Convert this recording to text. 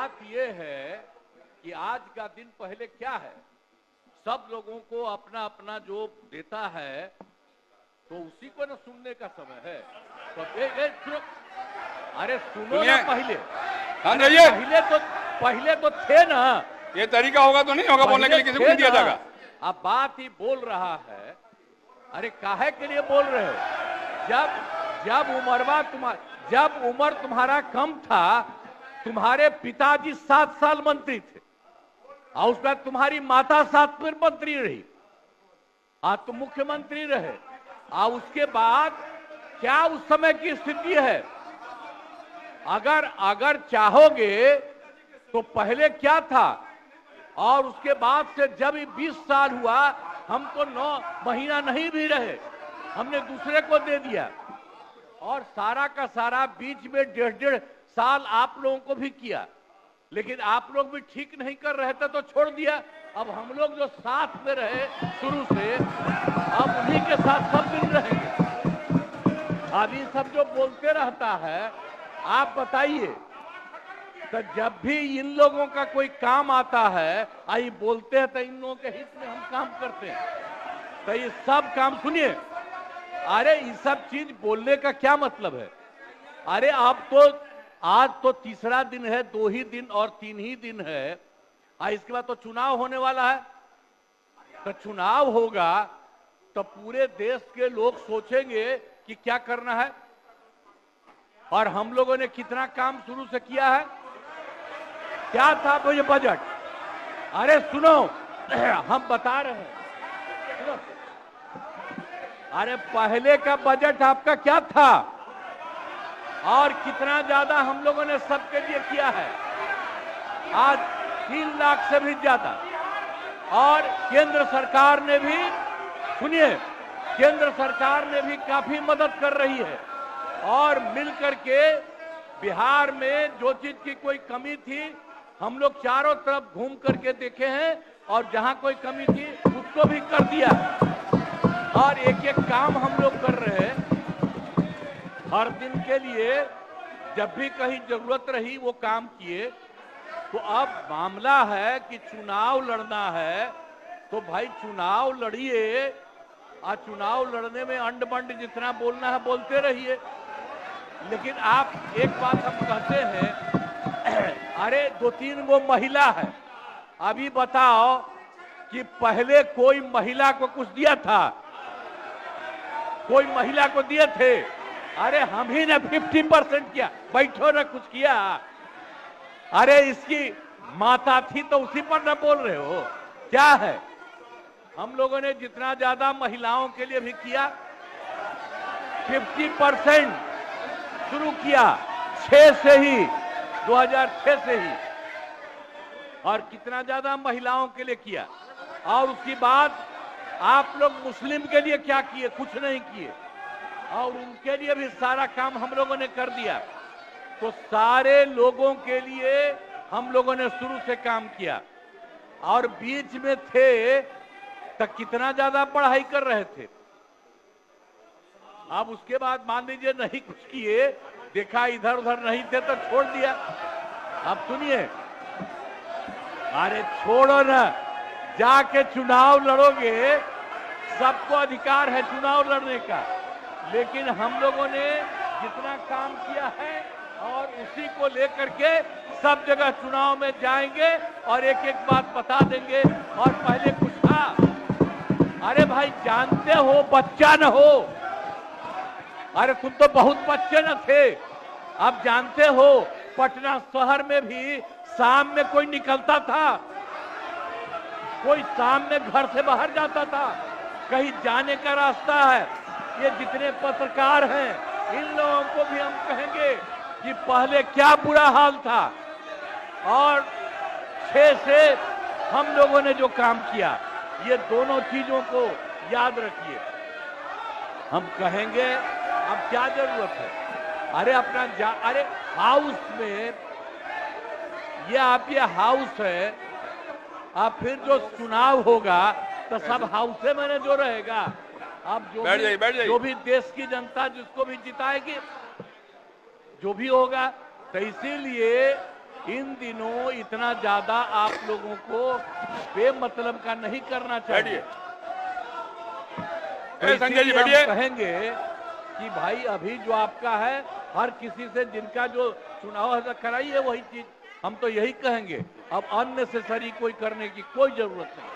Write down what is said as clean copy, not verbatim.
बात यह है कि आज का दिन पहले क्या है, सब लोगों को अपना अपना जो देता है तो उसी को ना सुनने का समय है। तो सुनो, अरे सुनो ना पहले। हाँ पहले तो थे ना। ये तरीका होगा तो नहीं होगा बोलने के लिए, किसी को नहीं दिया जाएगा। अब बात ही बोल रहा है। अरे काहे के लिए बोल रहे हो? जब उम्र तुम्हारा कम था, तुम्हारे पिताजी 7 साल मंत्री थे और उसके बाद तुम्हारी माता 7 फिर मंत्री रही, आज तुम मुख्यमंत्री रहे। और उसके बाद क्या उस समय की स्थिति है? अगर चाहोगे तो पहले क्या था और उसके बाद से जब 20 साल हुआ, हम तो 9 महीना नहीं भी रहे, हमने दूसरे को दे दिया। और सारा का सारा बीच में 1.5 साल आप लोगों को भी किया, लेकिन आप लोग भी ठीक नहीं कर रहे थे तो छोड़ दिया। अब हम लोग जो साथ में रहे शुरू से, अब उन्हीं के साथ सब दिन रहेंगे। अब ये सब जो बोलते रहता है, आप बताइए, तो जब भी इन लोगों का कोई काम आता है, आई बोलते हैं तो इन लोगों के हित में हम काम करते हैं। तो ये सब काम सुनिए, अरे ये सब चीज बोलने का क्या मतलब है? अरे अब तो आज तो तीसरा दिन है, 2 ही दिन और 3 ही दिन है, इसके बाद तो चुनाव होने वाला है। तो चुनाव होगा तो पूरे देश के लोग सोचेंगे कि क्या करना है, और हम लोगों ने कितना काम शुरू से किया है। क्या था वो ये बजट? अरे सुनो, हम बता रहे हैं, सुनो। अरे पहले का बजट आपका क्या था और कितना ज्यादा हम लोगों ने सबके लिए किया है? आज 3 लाख से भी ज्यादा। और केंद्र सरकार ने भी, सुनिए, केंद्र सरकार ने भी काफी मदद कर रही है। और मिलकर के बिहार में जो चीज की कोई कमी थी, हम लोग चारों तरफ घूम करके देखे हैं, और जहां कोई कमी थी उसको भी कर दिया। और एक एक काम हम लोग कर रहे हैं हर दिन के लिए। जब भी कहीं जरूरत रही वो काम किए। तो अब मामला है कि चुनाव लड़ना है, तो भाई चुनाव लड़िए, और चुनाव लड़ने में अंड बंड जितना बोलना है बोलते रहिए। लेकिन आप एक बात हम कहते हैं, अरे 2-3 वो महिला है, अभी बताओ कि पहले कोई महिला को कुछ दिया था? कोई महिला को दिए थे? अरे हम ही ने 50% किया, बैठो ना कुछ किया। अरे इसकी माता थी तो उसी पर ना बोल रहे हो? क्या है, हम लोगों ने जितना ज्यादा महिलाओं के लिए भी किया, 50% शुरू किया 6 से ही, 2006 से ही। और कितना ज्यादा महिलाओं के लिए किया। और उसके बाद आप लोग मुस्लिम के लिए क्या किए? कुछ नहीं किए। और उनके लिए भी सारा काम हम लोगों ने कर दिया। तो सारे लोगों के लिए हम लोगों ने शुरू से काम किया। और बीच में थे तो कितना ज्यादा पढ़ाई कर रहे थे। अब उसके बाद मान लीजिए नहीं कुछ किए, देखा इधर उधर नहीं थे तो छोड़ दिया। अब सुनिए, अरे छोड़ो ना, जाके चुनाव लड़ोगे, सबको अधिकार है चुनाव लड़ने का। लेकिन हम लोगों ने जितना काम किया है और उसी को लेकर के सब जगह चुनाव में जाएंगे और एक एक बात बता देंगे। और पहले कुछ था, अरे भाई जानते हो, बच्चा न हो, अरे तुम तो बहुत बच्चे न थे। अब जानते हो पटना शहर में भी शाम में कोई निकलता था? कोई शाम में घर से बाहर जाता था? कहीं जाने का रास्ता है? ये जितने पत्रकार हैं, इन लोगों को भी हम कहेंगे कि पहले क्या बुरा हाल था। और 6 से हम लोगों ने जो काम किया, ये दोनों चीजों को याद रखिए। हम कहेंगे अब क्या जरूरत है? अरे अरे हाउस में, ये हाउस है, अब फिर जो चुनाव होगा तो सब हाउस में जो रहेगा। अब जो भी देश की जनता जिसको भी जिताएगी, जो भी होगा। तो इसीलिए इन दिनों इतना ज्यादा आप लोगों को बेमतलब का नहीं करना चाहिए। तो संजय जी इसीलिए हम बैठिए। कहेंगे कि भाई अभी जो आपका है हर किसी से जिनका जो चुनाव है कराइए वही चीज, हम तो यही कहेंगे। अब अननेसेसरी कोई करने की कोई जरूरत नहीं।